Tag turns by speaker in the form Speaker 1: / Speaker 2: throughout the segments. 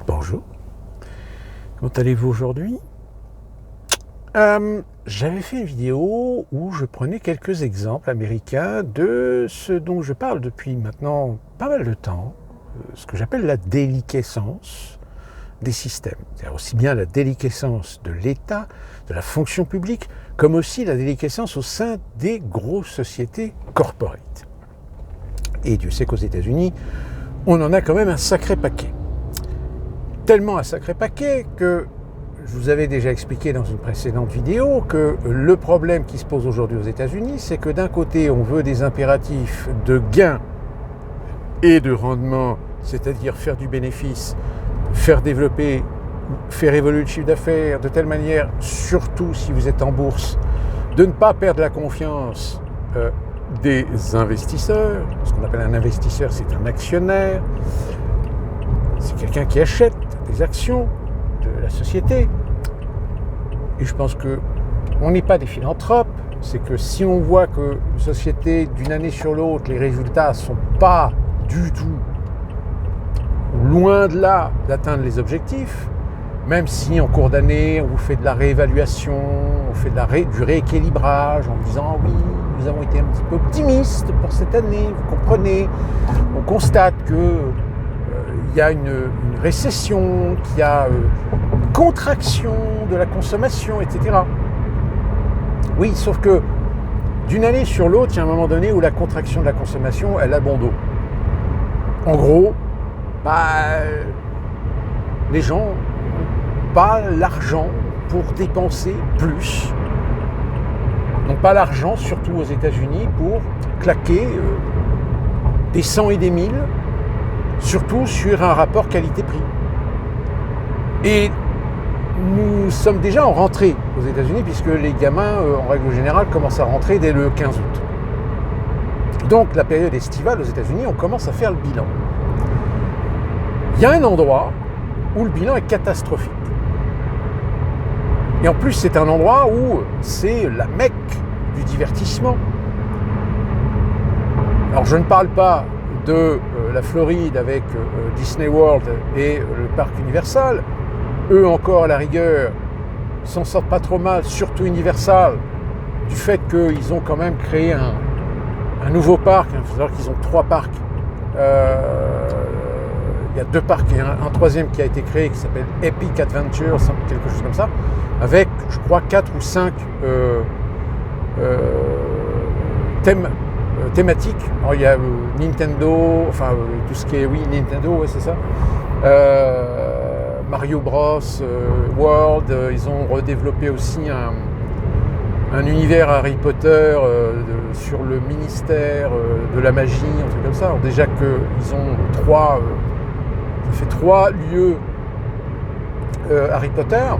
Speaker 1: Bonjour, comment allez-vous aujourd'hui? J'avais fait une vidéo où je prenais quelques exemples américains de ce dont je parle depuis maintenant pas mal de temps, ce que j'appelle la déliquescence des systèmes. C'est-à-dire aussi bien la déliquescence de l'État, de la fonction publique, comme aussi la déliquescence au sein des grosses sociétés corporate. Et Dieu sait qu'aux États-Unis, on en a quand même un sacré paquet. Tellement un sacré paquet que je vous avais déjà expliqué dans une précédente vidéo que le problème qui se pose aujourd'hui aux États-Unis, c'est que d'un côté, on veut des impératifs de gain et de rendement, c'est-à-dire faire du bénéfice, faire développer, faire évoluer le chiffre d'affaires de telle manière, surtout si vous êtes en bourse, de ne pas perdre la confiance des investisseurs. Ce qu'on appelle un investisseur, c'est un actionnaire. C'est quelqu'un qui achète des actions de la société. Et je pense qu'on n'est pas des philanthropes. C'est que si on voit que une société, d'une année sur l'autre, les résultats ne sont pas du tout loin de là d'atteindre les objectifs, même si en cours d'année, on vous fait de la réévaluation, on fait du rééquilibrage en disant « oui, nous avons été un petit peu optimistes pour cette année, vous comprenez ». On constate que il y a une récession, qu'il y a une contraction de la consommation, etc. Oui, sauf que d'une année sur l'autre, il y a un moment donné où la contraction de la consommation, elle a bon dos. En gros, les gens n'ont pas l'argent pour dépenser plus. N'ont pas l'argent, surtout aux États-Unis, pour claquer des 100 et des 1000, surtout sur un rapport qualité-prix. Et nous sommes déjà en rentrée aux États-Unis, puisque les gamins, en règle générale, commencent à rentrer dès le 15 août. Donc la période estivale aux États-Unis, on commence à faire le bilan. Il y a un endroit où le bilan est catastrophique. Et en plus, c'est un endroit où c'est la Mecque du divertissement. Alors je ne parle pas de la Floride avec Disney World et le parc Universal. Eux encore, à la rigueur, s'en sortent pas trop mal, surtout Universal, du fait qu'ils ont quand même créé un nouveau parc. Il faut savoir qu'ils ont 3 parcs. Il y a 2 parcs et un troisième qui a été créé qui s'appelle Epic Adventure, quelque chose comme ça, avec, je crois, 4 ou 5 thématiques. Alors, il y a Nintendo, tout ce qui est, oui, Nintendo, ouais, c'est ça. Mario Bros, World, ils ont redéveloppé aussi un univers Harry Potter sur le ministère de la magie, un truc comme ça. Alors déjà qu'ils ont 3 lieux Harry Potter.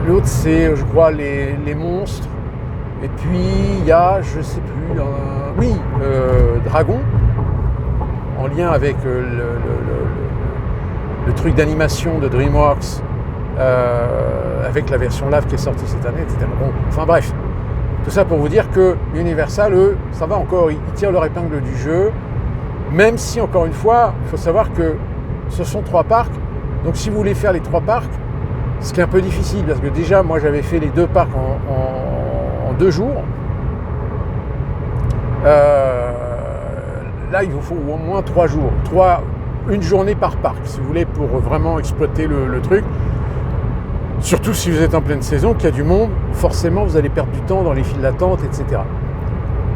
Speaker 1: L'autre, c'est, je crois, les monstres. Et puis, il y a, je sais plus, Dragon, en lien avec le truc d'animation de DreamWorks, avec la version live qui est sortie cette année, etc. Bon, enfin bref, tout ça pour vous dire que Universal, eux, ça va encore, ils tirent leur épingle du jeu, même si, encore une fois, il faut savoir que ce sont 3 parcs. Donc si vous voulez faire les 3 parcs, ce qui est un peu difficile, parce que déjà, moi, j'avais fait les 2 parcs en 2 jours. Là, il vous faut au moins 3 jours. Une journée par parc, si vous voulez, pour vraiment exploiter le truc. Surtout si vous êtes en pleine saison, qu'il y a du monde, forcément, vous allez perdre du temps dans les files d'attente, etc.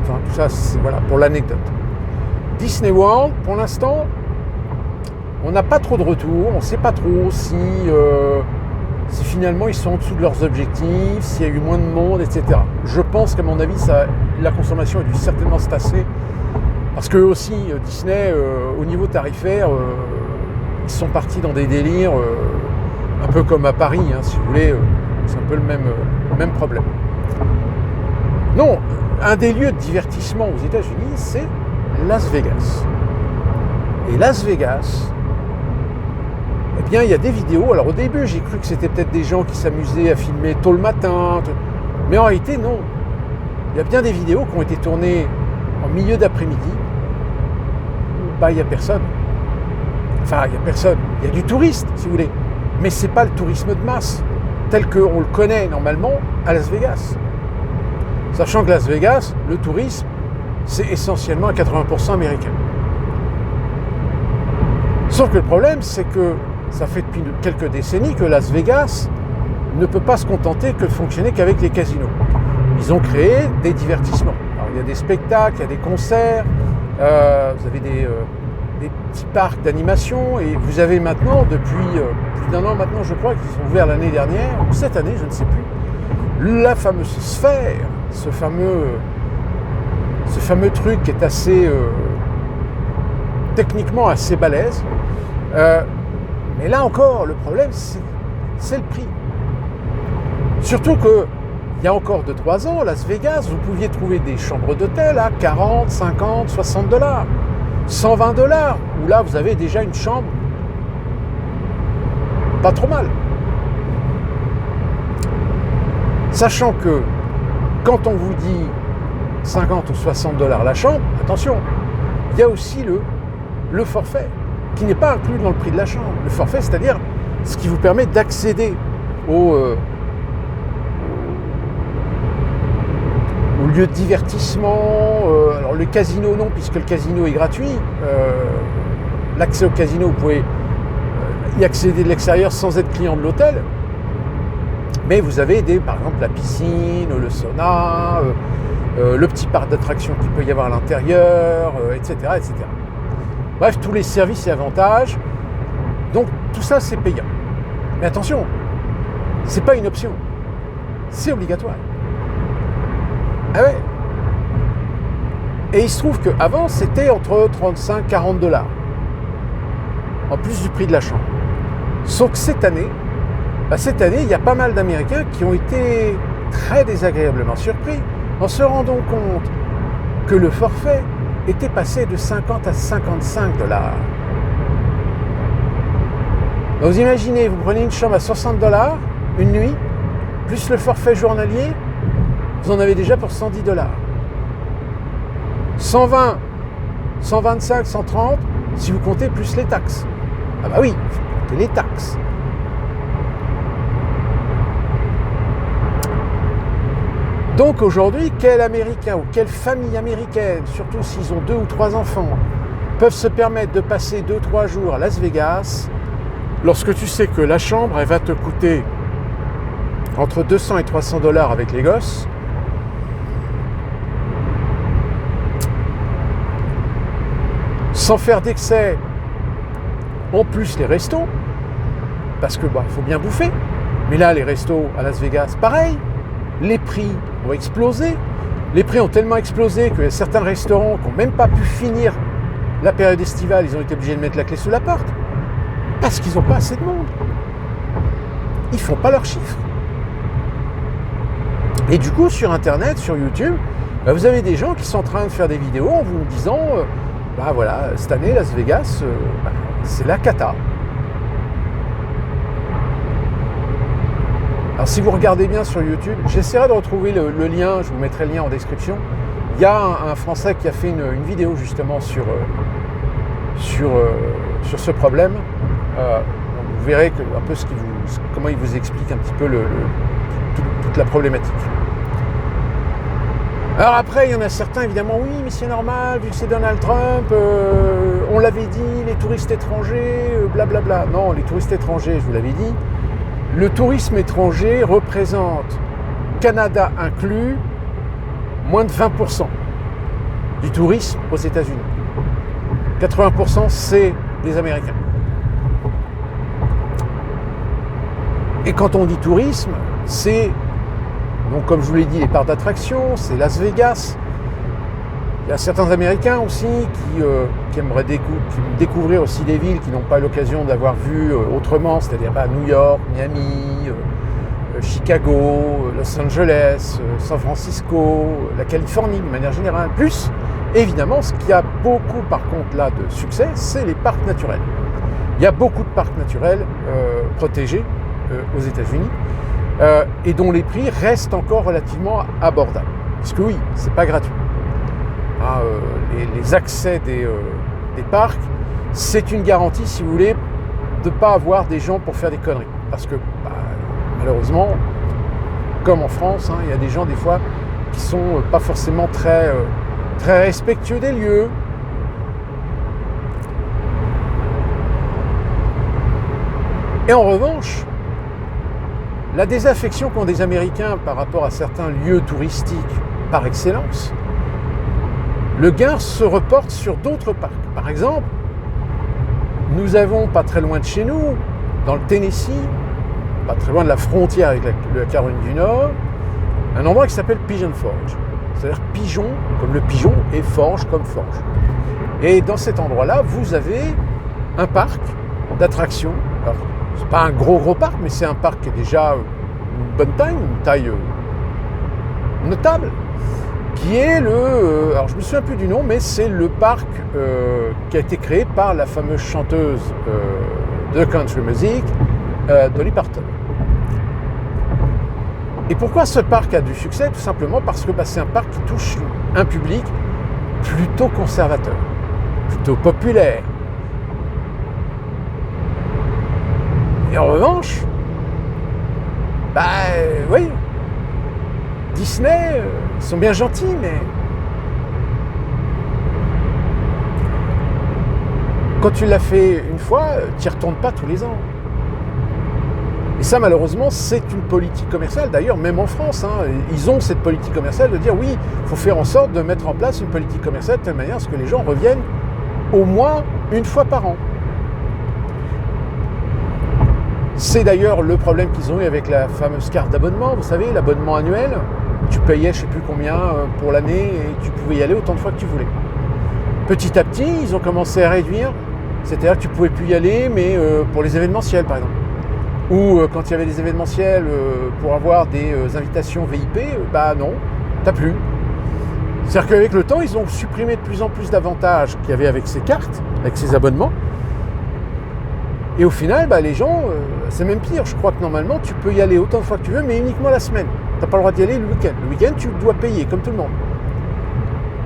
Speaker 1: Enfin, tout ça, c'est voilà, pour l'anecdote. Disney World, pour l'instant, on n'a pas trop de retours. On ne sait pas trop si finalement ils sont en dessous de leurs objectifs, s'il y a eu moins de monde, etc. Je pense qu'à mon avis, la consommation a dû certainement se tasser. Parce que aussi, Disney, au niveau tarifaire, ils sont partis dans des délires, un peu comme à Paris, hein, si vous voulez, c'est un peu le même problème. Non, un des lieux de divertissement aux États-Unis, c'est Las Vegas. Et Las Vegas, eh bien, il y a des vidéos. Alors au début, j'ai cru que c'était peut-être des gens qui s'amusaient à filmer tôt le matin. Mais en réalité, non. Il y a bien des vidéos qui ont été tournées en milieu d'après-midi. Il n'y a personne. Enfin, il n'y a personne. Il y a du touriste, si vous voulez. Mais ce n'est pas le tourisme de masse, tel qu'on le connaît normalement à Las Vegas. Sachant que Las Vegas, le tourisme, c'est essentiellement à 80% américain. Sauf que le problème, c'est que ça fait depuis quelques décennies que Las Vegas ne peut pas se contenter que de fonctionner qu'avec les casinos. Ils ont créé des divertissements. Alors, il y a des spectacles, il y a des concerts, vous avez des petits parcs d'animation, et vous avez maintenant, depuis plus d'un an maintenant, je crois, qu'ils sont ouverts l'année dernière, ou cette année, je ne sais plus, la fameuse sphère, ce fameux truc qui est assez techniquement assez balèze. Mais là encore, le problème, c'est le prix. Surtout que il y a encore 2-3 ans, Las Vegas, vous pouviez trouver des chambres d'hôtel à 40, 50, 60 $, 120 $, où là, vous avez déjà une chambre pas trop mal. Sachant que quand on vous dit 50 ou 60 $ la chambre, attention, il y a aussi le forfait, qui n'est pas inclus dans le prix de la chambre. Le forfait, c'est-à-dire ce qui vous permet d'accéder au lieu de divertissement. Alors le casino, non, puisque le casino est gratuit. L'accès au casino, vous pouvez y accéder de l'extérieur sans être client de l'hôtel. Mais vous avez par exemple la piscine, le sauna, le petit parc d'attractions qu'il peut y avoir à l'intérieur, etc., etc. Bref, tous les services et avantages. Donc tout ça, c'est payant. Mais attention, c'est pas une option, c'est obligatoire. Ah ouais. Et il se trouve qu'avant, c'était entre 35 et 40 $, en plus du prix de la chambre. Sauf que cette année, il y a pas mal d'Américains qui ont été très désagréablement surpris en se rendant compte que le forfait était passé de 50 à 55 $. Donc vous imaginez, vous prenez une chambre à 60 $, une nuit, plus le forfait journalier, vous en avez déjà pour 110 $. 120, 125, 130, si vous comptez plus les taxes. Ah bah oui, il faut compter les taxes. Donc aujourd'hui, quel Américain ou quelle famille américaine, surtout s'ils ont 2 ou 3 enfants, peuvent se permettre de passer 2-3 jours à Las Vegas, lorsque tu sais que la chambre, elle va te coûter entre 200 et 300 $ avec les gosses, sans faire d'excès, en plus les restos, parce que faut bien bouffer, mais là les restos à Las Vegas, pareil, les prix ont explosé, les prix ont tellement explosé que certains restaurants qui n'ont même pas pu finir la période estivale, ils ont été obligés de mettre la clé sous la porte, parce qu'ils n'ont pas assez de monde, ils font pas leurs chiffres. Et du coup sur internet, sur YouTube, vous avez des gens qui sont en train de faire des vidéos en vous disant voilà, cette année Las Vegas, c'est la cata. Alors si vous regardez bien sur YouTube, j'essaierai de retrouver le lien, je vous mettrai le lien en description. Il y a un Français qui a fait une vidéo justement sur ce problème. Vous verrez un peu comment il vous explique un petit peu toute la problématique. Alors après, il y en a certains, évidemment, oui, mais c'est normal, vu que c'est Donald Trump, on l'avait dit, les touristes étrangers, blablabla. Non, les touristes étrangers, je vous l'avais dit, le tourisme étranger représente, Canada inclus, moins de 20% du tourisme aux États-Unis. 80%, c'est des Américains. Et quand on dit tourisme, c'est, donc comme je vous l'ai dit, les parcs d'attractions, c'est Las Vegas. Il y a certains Américains aussi qui aimeraient découvrir aussi des villes qu'ils n'ont pas l'occasion d'avoir vues autrement, c'est-à-dire New York, Miami, Chicago, Los Angeles, San Francisco, la Californie de manière générale. Plus, évidemment, ce qui a beaucoup par contre là de succès, c'est les parcs naturels. Il y a beaucoup de parcs naturels protégés aux États-Unis et dont les prix restent encore relativement abordables. Parce que oui, c'est pas gratuit. Les accès des parcs c'est une garantie, si vous voulez, de ne pas avoir des gens pour faire des conneries. Parce que, malheureusement, comme en France, il y a des gens, des fois, qui sont pas forcément très respectueux des lieux. Et en revanche, la désaffection qu'ont des Américains par rapport à certains lieux touristiques par excellence, le gain se reporte sur d'autres parcs. Par exemple, nous avons pas très loin de chez nous, dans le Tennessee, pas très loin de la frontière avec la Caroline du Nord, un endroit qui s'appelle Pigeon Forge. C'est-à-dire pigeon comme le pigeon et forge comme forge. Et dans cet endroit-là, vous avez un parc d'attractions. Alors, c'est pas un gros parc, mais c'est un parc qui est déjà une bonne taille, une taille notable, qui est alors je me souviens plus du nom, mais c'est le parc qui a été créé par la fameuse chanteuse de country music, Dolly Parton. Et pourquoi ce parc a du succès? Tout simplement parce que c'est un parc qui touche un public plutôt conservateur, plutôt populaire. Et en revanche, oui, Disney, ils sont bien gentils, mais quand tu l'as fait une fois, tu n'y retournes pas tous les ans. Et ça, malheureusement, c'est une politique commerciale. D'ailleurs, même en France, ils ont cette politique commerciale de dire oui, il faut faire en sorte de mettre en place une politique commerciale de telle manière à ce que les gens reviennent au moins une fois par an. C'est d'ailleurs le problème qu'ils ont eu avec la fameuse carte d'abonnement, vous savez, l'abonnement annuel. Tu payais je ne sais plus combien pour l'année et tu pouvais y aller autant de fois que tu voulais. Petit à petit, ils ont commencé à réduire, c'est-à-dire que tu ne pouvais plus y aller, mais pour les événementiels par exemple. Ou quand il y avait des événementiels pour avoir des invitations VIP, non, tu n'as plus. C'est-à-dire qu'avec le temps, ils ont supprimé de plus en plus d'avantages qu'il y avait avec ces cartes, avec ces abonnements. Et au final, les gens, c'est même pire. Je crois que normalement, tu peux y aller autant de fois que tu veux, mais uniquement la semaine. Tu n'as pas le droit d'y aller le week-end. Le week-end, tu dois payer, comme tout le monde.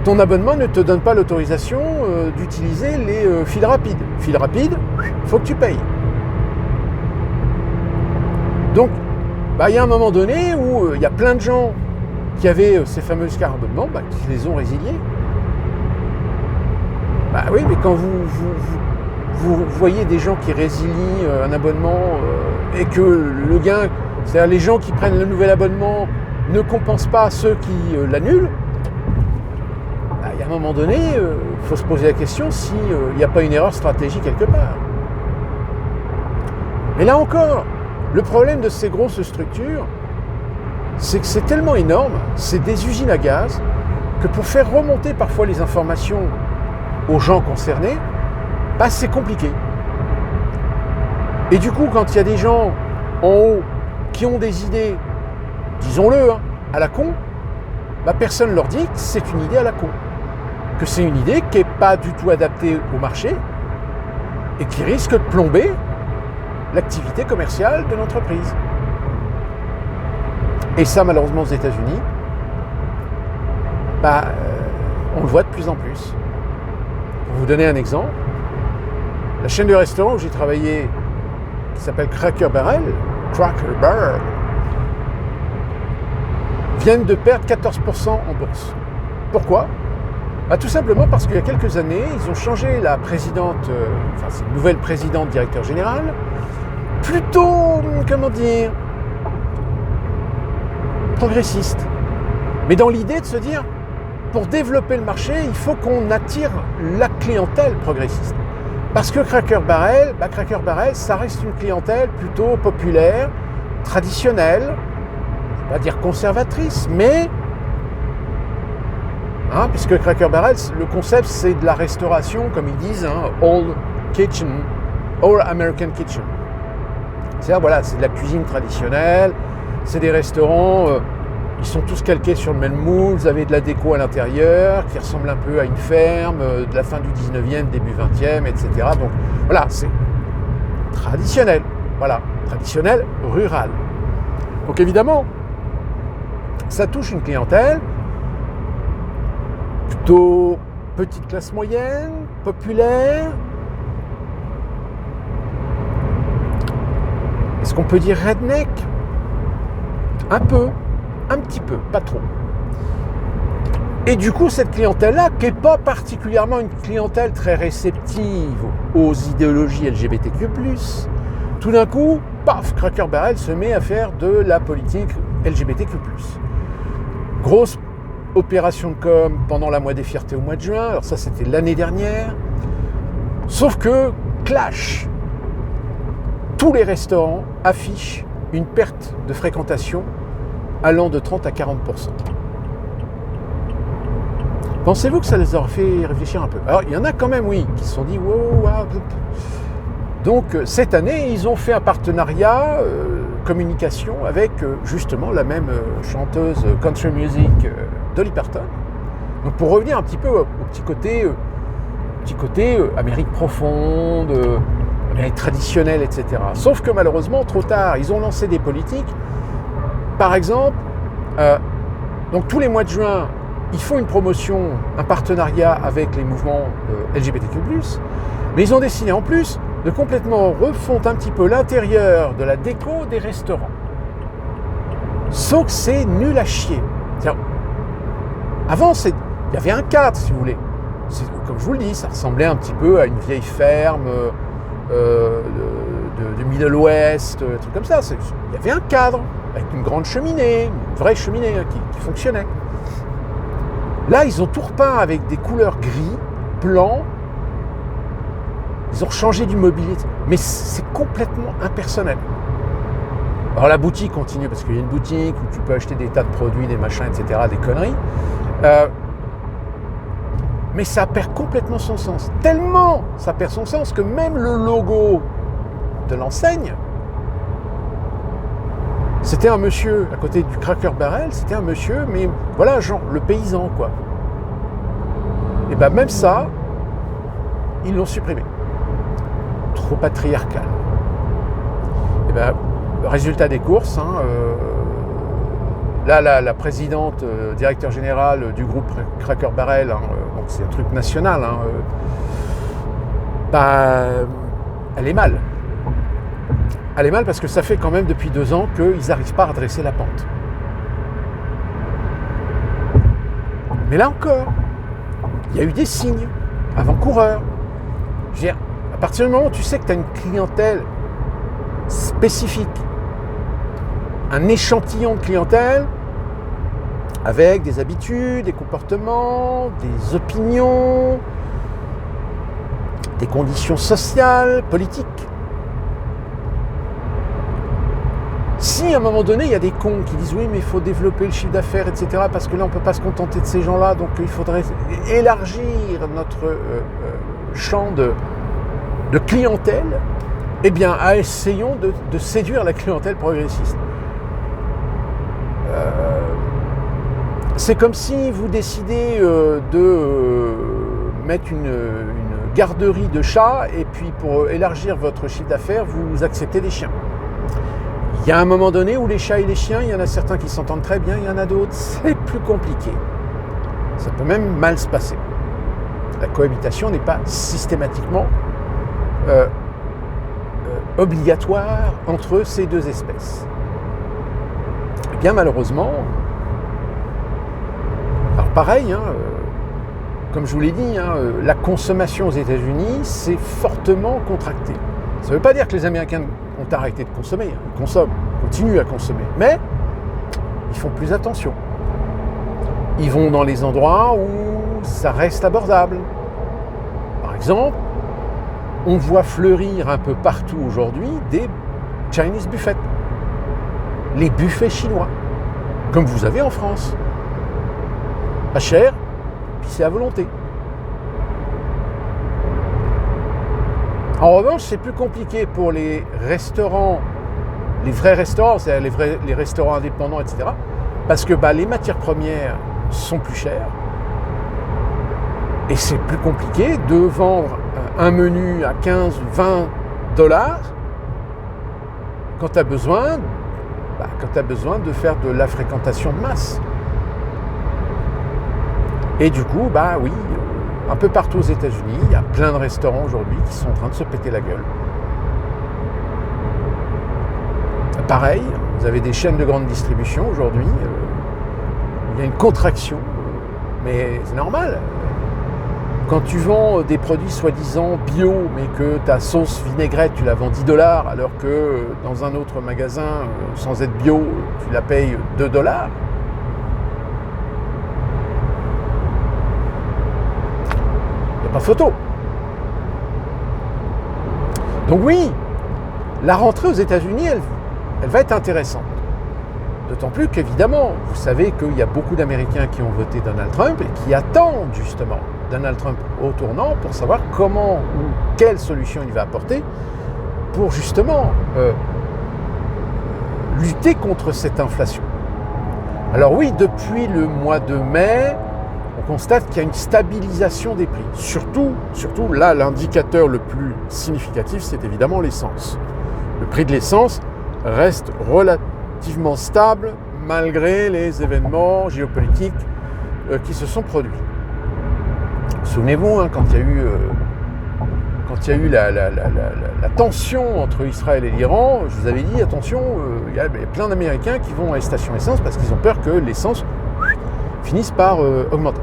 Speaker 1: Ton abonnement ne te donne pas l'autorisation d'utiliser les fils rapides. Fils rapides, il faut que tu payes. Donc, il y a un moment donné où il y a plein de gens qui avaient ces fameuses cartes d'abonnement, qui les ont résiliées. Oui, mais quand vous voyez des gens qui résilient un abonnement et que le gain, c'est-à-dire les gens qui prennent le nouvel abonnement ne compensent pas ceux qui l'annulent, il y a un moment donné, il faut se poser la question s'il n'y a pas une erreur stratégique quelque part. Mais là encore, le problème de ces grosses structures, c'est que c'est tellement énorme, c'est des usines à gaz, que pour faire remonter parfois les informations aux gens concernés, c'est compliqué. Et du coup, quand il y a des gens en haut qui ont des idées, disons-le, à la con, personne ne leur dit que c'est une idée à la con. Que c'est une idée qui n'est pas du tout adaptée au marché et qui risque de plomber l'activité commerciale de l'entreprise. Et ça, malheureusement, aux États-Unis, on le voit de plus en plus. Pour vous donner un exemple, la chaîne de restaurants où j'ai travaillé, qui s'appelle Cracker Barrel, viennent de perdre 14% en bourse. Pourquoi ? Tout simplement parce qu'il y a quelques années, ils ont changé la présidente, c'est une nouvelle présidente directeur général, plutôt, progressiste. Mais dans l'idée de se dire, pour développer le marché, il faut qu'on attire la clientèle progressiste. Parce que Cracker Barrel, ça reste une clientèle plutôt populaire, traditionnelle, je ne vais pas dire conservatrice, mais puisque Cracker Barrel, le concept c'est de la restauration, comme ils disent, Old Kitchen, Old American Kitchen. C'est-à-dire, c'est de la cuisine traditionnelle, c'est des restaurants, ils sont tous calqués sur le même moule, vous avez de la déco à l'intérieur, qui ressemble un peu à une ferme, de la fin du 19e, début 20e, etc. Donc voilà, c'est traditionnel, traditionnel rural. Donc évidemment, ça touche une clientèle plutôt petite classe moyenne, populaire, est-ce qu'on peut dire redneck? Un peu, un petit peu, pas trop. Et du coup, cette clientèle-là, qui n'est pas particulièrement une clientèle très réceptive aux idéologies LGBTQ+, tout d'un coup, paf, Cracker Barrel se met à faire de la politique LGBTQ+. Grosse opération de com pendant la Mois des Fiertés au mois de juin, alors ça c'était l'année dernière, sauf que, clash, tous les restaurants affichent une perte de fréquentation allant de 30 à 40%. Pensez-vous que ça les aura fait réfléchir un peu? Alors, il y en a quand même, oui, qui se sont dit, wow, wow. Donc, cette année, ils ont fait un partenariat, communication, avec justement la même chanteuse country music, Dolly Parton. Donc, pour revenir un petit peu au petit côté Amérique profonde, Amérique traditionnelle, etc. Sauf que malheureusement, trop tard, ils ont lancé des politiques. Par exemple, donc tous les mois de juin, ils font une promotion, un partenariat avec les mouvements LGBTQ+, mais ils ont décidé en plus de complètement refondre un petit peu l'intérieur de la déco des restaurants. Sauf que c'est nul à chier. Avant, il y avait un cadre, si vous voulez. Comme je vous le dis, ça ressemblait un petit peu à une vieille ferme de Middle West, un truc comme ça. Il y avait un cadre avec une grande cheminée, une vraie cheminée qui fonctionnait. Là, ils ont tout repeint avec des couleurs gris, blanc. Ils ont changé du mobilier, mais c'est complètement impersonnel. Alors la boutique continue, parce qu'il y a une boutique où tu peux acheter des tas de produits, des machins, etc., des conneries. Mais ça perd complètement son sens. Tellement ça perd son sens que même le logo de l'enseigne, c'était un monsieur, à côté du Cracker Barrel, c'était un monsieur, mais voilà, genre le paysan, quoi. Et bien même ça, ils l'ont supprimé. Trop patriarcal. Et bien, le résultat des courses, là, la présidente, directeur général du groupe Cracker Barrel, donc c'est un truc national, elle est mal. Elle est mal parce que ça fait quand même depuis 2 ans qu'ils n'arrivent pas à redresser la pente. Mais là encore, il y a eu des signes avant-coureurs. Je veux dire, à partir du moment où tu sais que tu as une clientèle spécifique, un échantillon de clientèle, avec des habitudes, des comportements, des opinions, des conditions sociales, politiques. Si à un moment donné, il y a des cons qui disent oui, mais il faut développer le chiffre d'affaires, etc., parce que là, on ne peut pas se contenter de ces gens-là, donc il faudrait élargir notre champ de clientèle, eh bien, essayons de séduire la clientèle progressiste. C'est comme si vous décidez de mettre une garderie de chats, et puis pour élargir votre chiffre d'affaires, vous acceptez des chiens. Il y a un moment donné où les chats et les chiens, il y en a certains qui s'entendent très bien, il y en a d'autres, c'est plus compliqué. Ça peut même mal se passer. La cohabitation n'est pas systématiquement obligatoire entre ces 2 espèces. Et bien malheureusement, alors pareil, comme je vous l'ai dit, la consommation aux États-Unis s'est fortement contractée. Ça ne veut pas dire que les Américains ont arrêté de consommer, ils consomment, continuent à consommer, mais ils font plus attention. Ils vont dans les endroits où ça reste abordable. Par exemple, on voit fleurir un peu partout aujourd'hui des Chinese buffets, les buffets chinois, comme vous avez en France. Pas cher, puis c'est à volonté. En revanche, c'est plus compliqué pour les restaurants, les vrais restaurants, c'est-à-dire les restaurants indépendants, etc. Parce que les matières premières sont plus chères. Et c'est plus compliqué de vendre un menu à 15 ou 20 $, quand tu as besoin de faire de la fréquentation de masse. Et du coup, oui, un peu partout aux États-Unis, il y a plein de restaurants aujourd'hui qui sont en train de se péter la gueule. pareil, vous avez des chaînes de grande distribution aujourd'hui, il y a une contraction, mais c'est normal. Quand tu vends des produits soi-disant bio, mais que ta sauce vinaigrette, tu la vends 10 $, alors que dans un autre magasin, sans être bio, tu la payes 2 $, il n'y a pas photo. Donc oui, la rentrée aux États-Unis, elle va être intéressante. D'autant plus qu'évidemment, vous savez qu'il y a beaucoup d'Américains qui ont voté Donald Trump et qui attendent justement Donald Trump au tournant pour savoir comment ou quelle solution il va apporter pour justement lutter contre cette inflation. Alors oui, depuis le mois de mai, on constate qu'il y a une stabilisation des prix. Surtout là, l'indicateur le plus significatif, c'est évidemment l'essence. Le prix de l'essence reste relativement stable malgré les événements géopolitiques qui se sont produits. Souvenez-vous, quand il y a eu la tension entre Israël et l'Iran, je vous avais dit, attention, il y a plein d'Américains qui vont à les stations essence parce qu'ils ont peur que l'essence finisse par augmenter.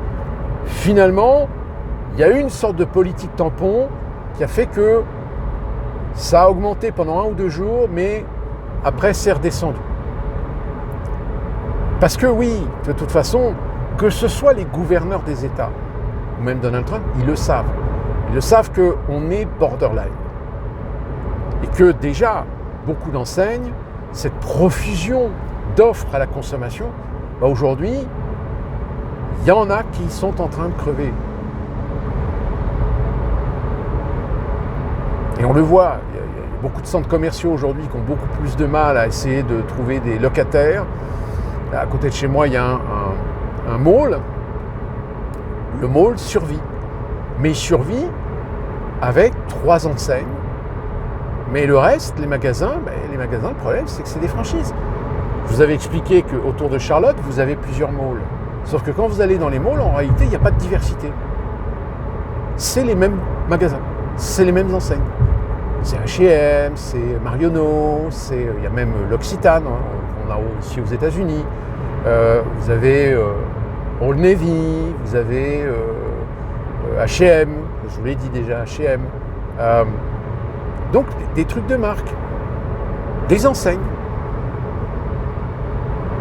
Speaker 1: Finalement, il y a eu une sorte de politique tampon qui a fait que ça a augmenté pendant 1 ou 2 jours, mais après c'est redescendu. Parce que oui, de toute façon, que ce soit les gouverneurs des États, ou même Donald Trump, ils le savent. Ils le savent qu'on est borderline. Et que déjà, beaucoup d'enseignes, cette profusion d'offres à la consommation, aujourd'hui, il y en a qui sont en train de crever. Et on le voit, il y a beaucoup de centres commerciaux aujourd'hui qui ont beaucoup plus de mal à essayer de trouver des locataires. À côté de chez moi, il y a un mall. Le mall survit. Mais il survit avec 3 enseignes. Mais le reste, les magasins, le problème, c'est que c'est des franchises. Je vous avais expliqué qu'autour de Charlotte, vous avez plusieurs malls. Sauf que quand vous allez dans les malls, en réalité, il n'y a pas de diversité. C'est les mêmes magasins, c'est les mêmes enseignes. C'est H&M, c'est Marionneau, il y a même l'Occitane, qu'on a ici aux États-Unis. Vous avez Old Navy, vous avez H&M, je vous l'ai dit déjà, H&M. Donc des trucs de marque, des enseignes.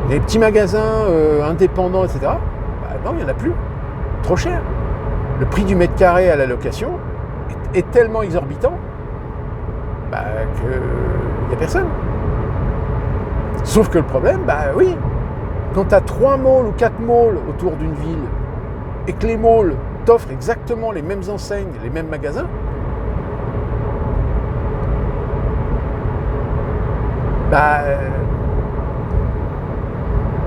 Speaker 1: Les petits magasins indépendants, etc., non, il n'y en a plus. Trop cher. Le prix du mètre carré à la location est tellement exorbitant qu'il n'y a personne. Sauf que le problème, oui, quand tu as 3 malls ou 4 malls autour d'une ville et que les malls t'offrent exactement les mêmes enseignes, les mêmes magasins,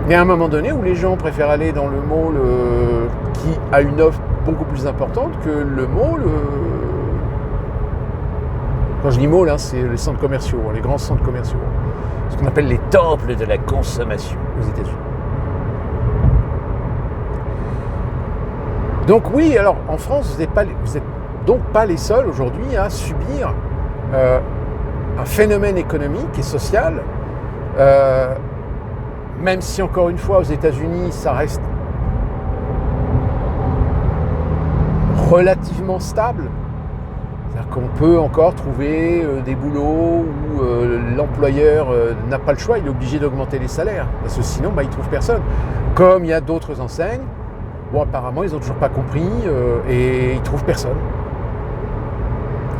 Speaker 1: il y a un moment donné où les gens préfèrent aller dans le mall qui a une offre beaucoup plus importante que le mall. Quand je dis mall, c'est les centres commerciaux, les grands centres commerciaux. Ce qu'on appelle les temples de la consommation aux États-Unis. Donc oui, alors en France, vous n'êtes donc pas les seuls aujourd'hui à subir un phénomène économique et social. Même si, encore une fois, aux États-Unis, ça reste relativement stable. C'est-à-dire qu'on peut encore trouver des boulots où l'employeur n'a pas le choix, il est obligé d'augmenter les salaires. Parce que sinon, il ne trouve personne. Comme il y a d'autres enseignes, apparemment, ils n'ont toujours pas compris et ils ne trouvent personne.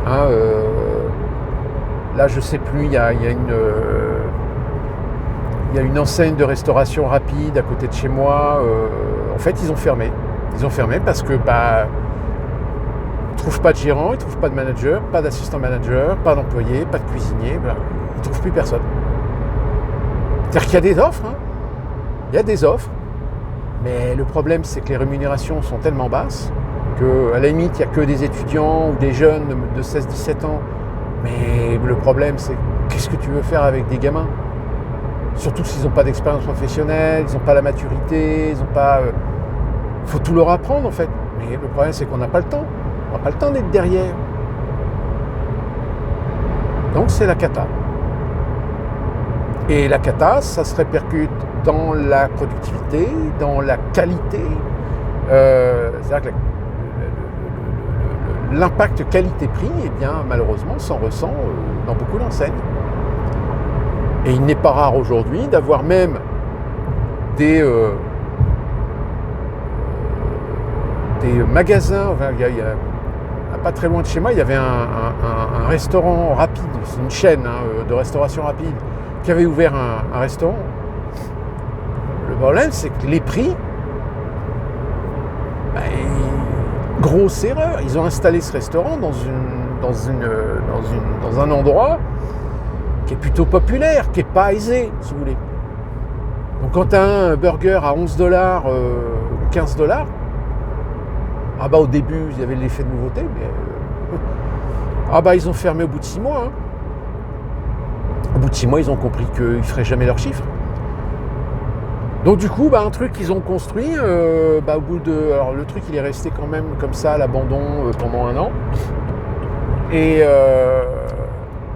Speaker 1: Là, je ne sais plus, il y a une enseigne de restauration rapide à côté de chez moi. En fait, ils ont fermé. Ils ont fermé parce que ils ne trouvent pas de gérant, ils ne trouvent pas de manager, pas d'assistant manager, pas d'employé, pas de cuisinier. Ils ne trouvent plus personne. C'est-à-dire qu'il y a des offres. Il y a des offres. Mais le problème, c'est que les rémunérations sont tellement basses qu'à la limite, il n'y a que des étudiants ou des jeunes de 16-17 ans. Mais le problème, c'est qu'est-ce que tu veux faire avec des gamins ? Surtout s'ils n'ont pas d'expérience professionnelle, ils n'ont pas la maturité, ils n'ont pas... faut tout leur apprendre en fait. Mais le problème c'est qu'on n'a pas le temps. On n'a pas le temps d'être derrière. Donc c'est la cata. Et la cata, ça se répercute dans la productivité, dans la qualité. C'est-à-dire que l'impact qualité-prix, eh bien, malheureusement, s'en ressent dans beaucoup d'enseignes. Et il n'est pas rare aujourd'hui d'avoir même des magasins. Enfin, pas très loin de chez moi, il y avait un restaurant rapide, c'est une chaîne de restauration rapide, qui avait ouvert un restaurant. Le problème, c'est que les prix, grosse erreur. Ils ont installé ce restaurant dans un endroit qui est plutôt populaire, qui n'est pas aisé, si vous voulez. Donc quand tu as un burger à 11 $, 15 $, ah bah au début, il y avait l'effet de nouveauté, mais ah bah ils ont fermé au bout de 6 mois. Hein. Au bout de 6 mois, ils ont compris qu'ils ne feraient jamais leurs chiffres. Donc du coup, un truc qu'ils ont construit, au bout de... Alors le truc, il est resté quand même comme ça à l'abandon pendant 1 an. Et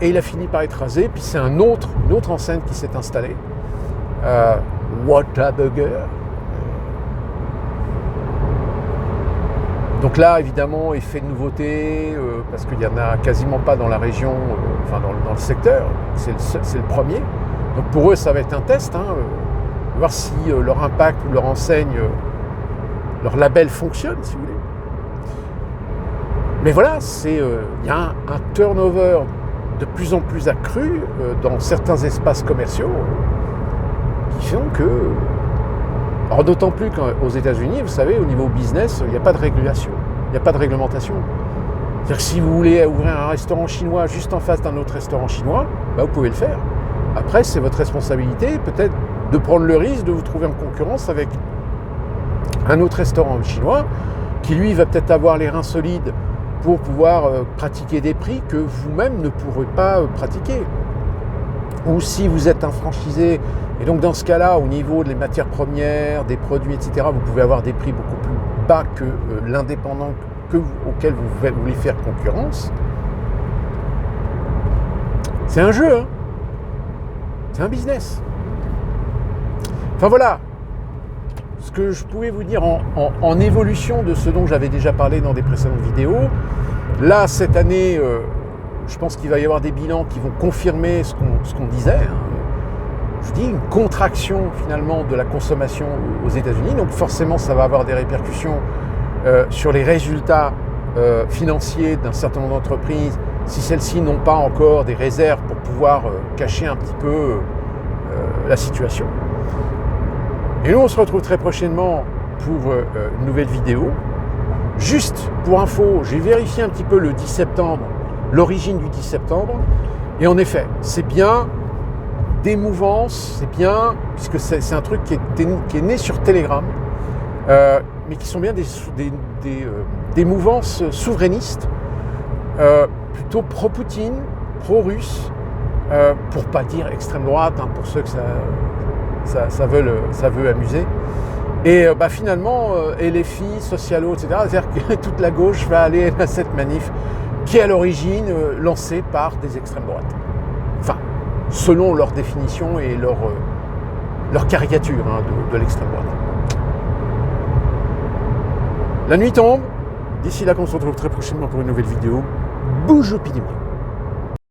Speaker 1: il a fini par être rasé. Puis c'est une autre enseigne qui s'est installée. Whataburger. Donc là, évidemment, effet de nouveauté, parce qu'il n'y en a quasiment pas dans la région, dans le secteur. C'est le premier. Donc pour eux, ça va être un test. Voir si leur impact ou leur enseigne, leur label fonctionne, si vous voulez. Mais voilà, il y a un turnover de plus en plus accru dans certains espaces commerciaux qui font que... Alors d'autant plus qu'aux États-Unis, vous savez, au niveau business, il n'y a pas de régulation, il n'y a pas de réglementation. C'est-à-dire que si vous voulez ouvrir un restaurant chinois juste en face d'un autre restaurant chinois, vous pouvez le faire. Après, c'est votre responsabilité, peut-être, de prendre le risque de vous trouver en concurrence avec un autre restaurant chinois qui, lui, va peut-être avoir les reins solides pour pouvoir pratiquer des prix que vous-même ne pourrez pas pratiquer. Ou si vous êtes un franchisé, et donc dans ce cas-là, au niveau des matières premières, des produits, etc., vous pouvez avoir des prix beaucoup plus bas que l'indépendant auquel vous voulez faire concurrence. C'est un jeu, hein. C'est un business. Enfin voilà, ce que je pouvais vous dire en évolution de ce dont j'avais déjà parlé dans des précédentes vidéos. Là, cette année, je pense qu'il va y avoir des bilans qui vont confirmer ce qu'on disait. Je dis une contraction finalement de la consommation aux États-Unis. Donc forcément, ça va avoir des répercussions sur les résultats financiers d'un certain nombre d'entreprises si celles-ci n'ont pas encore des réserves pour pouvoir cacher un petit peu la situation. Et nous, on se retrouve très prochainement pour une nouvelle vidéo. Juste pour info, j'ai vérifié un petit peu le 10 septembre, l'origine du 10 septembre. Et en effet, c'est bien des mouvances, c'est bien, puisque c'est un truc qui est né sur Telegram, mais qui sont bien des mouvances souverainistes, plutôt pro-Poutine, pro-russe, pour pas dire extrême droite, pour ceux que ça veut amuser. Et finalement, LFI, Socialo, etc., c'est-à-dire que toute la gauche va aller à cette manif qui est à l'origine lancée par des extrêmes droites. Enfin, selon leur définition et leur caricature de l'extrême droite. La nuit tombe. D'ici là, qu'on se retrouve très prochainement pour une nouvelle vidéo. Bougez, pidez-moi.